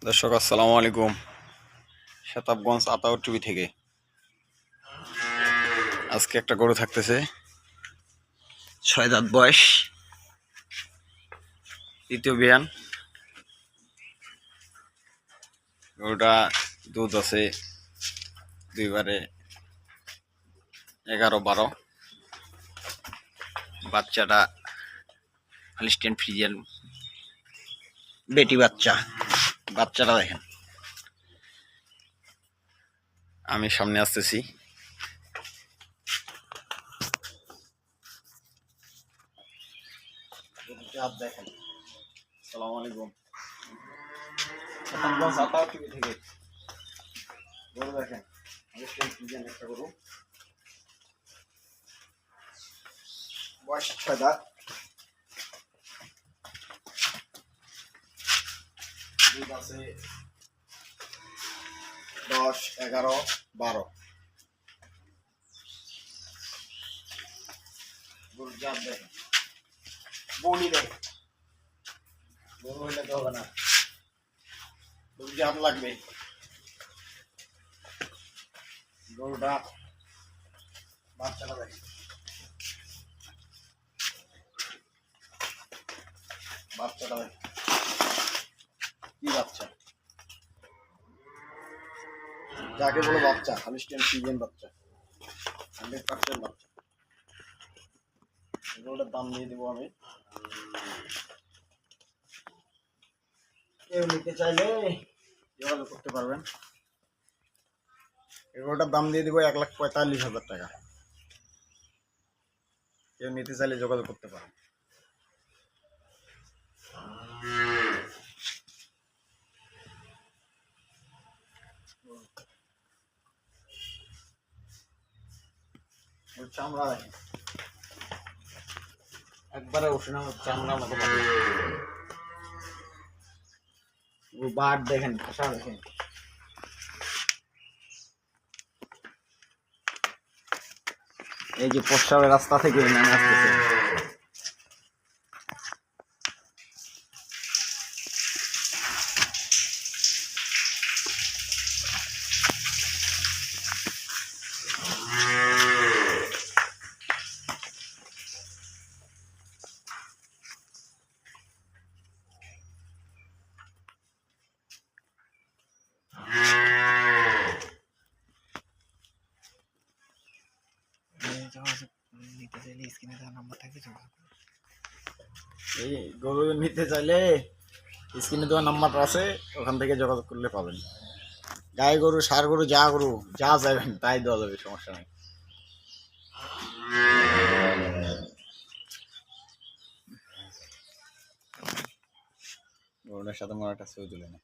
দর্শক আসসালামু আলাইকুম। শতাবগঞ্জ আতাউর টিভি থেকে আজকে একটা গরু থাকতেছে 6 দাঁত বয়স, তৃতীয় বিয়ান। গরুটা দুধ আছে দুইবারে 11-12। বাচ্চাটা হলিস্টিয়ান ফ্রিজিয়ান বেটি বাচ্চা। বাচ্চাটা দেখেন, আমি সামনে আসতেছি। দেখেন, আসসালামু আলাইকুম। শতাবগঞ্জ আতাউর টিভি থেকে গরু দেখেন, হলিস্টিয়ান ফ্রিজিয়ান একটা গরু, বয়স 6 দাঁত। দুধ আছে 10, 11, 12। গরুর জাত দেখেন, বনি দেখেন, গরু হইলে তো হবে না, গরুর জাত লাগবে। গরুটা বাচ্চাটা দেখেন, বাচ্চাটা দেখেন কি বাচ্চা, যাকে বলে বাচ্চা, হলিস্টিয়ান ফ্রিজিয়ান বাচ্চা, 100% বাচ্চা। এগুলোটার দাম দিয়ে দেবো আমি। কেউ নিতে চাইলে যোগাযোগ করতে পারবেন। এগুলোটার দাম দিয়ে দেবো 1,45,000 টাকা। কেউ নিতে চাইলে যোগাযোগ করতে পারেন। চামড়া দেখেন, একবারে উঠে চামড়া মতো বাট দেখেন, ভাষা দেখেন। এই যে প্রস্রাবের রাস্তা থেকে নেমে আসতেছে। এই গরু নিতে চাইলে স্ক্রিনে দেওয়া নাম্বার আছে, ওখান থেকে যোগাযোগ করলে পাবেন। গাই গরু, ষাঁড় গরু, যা গরু যা যাবেন তাই দেওয়া যাবে, সমস্যা নেই। গরুটার সাথে আমার একটা ছবি তুলে না।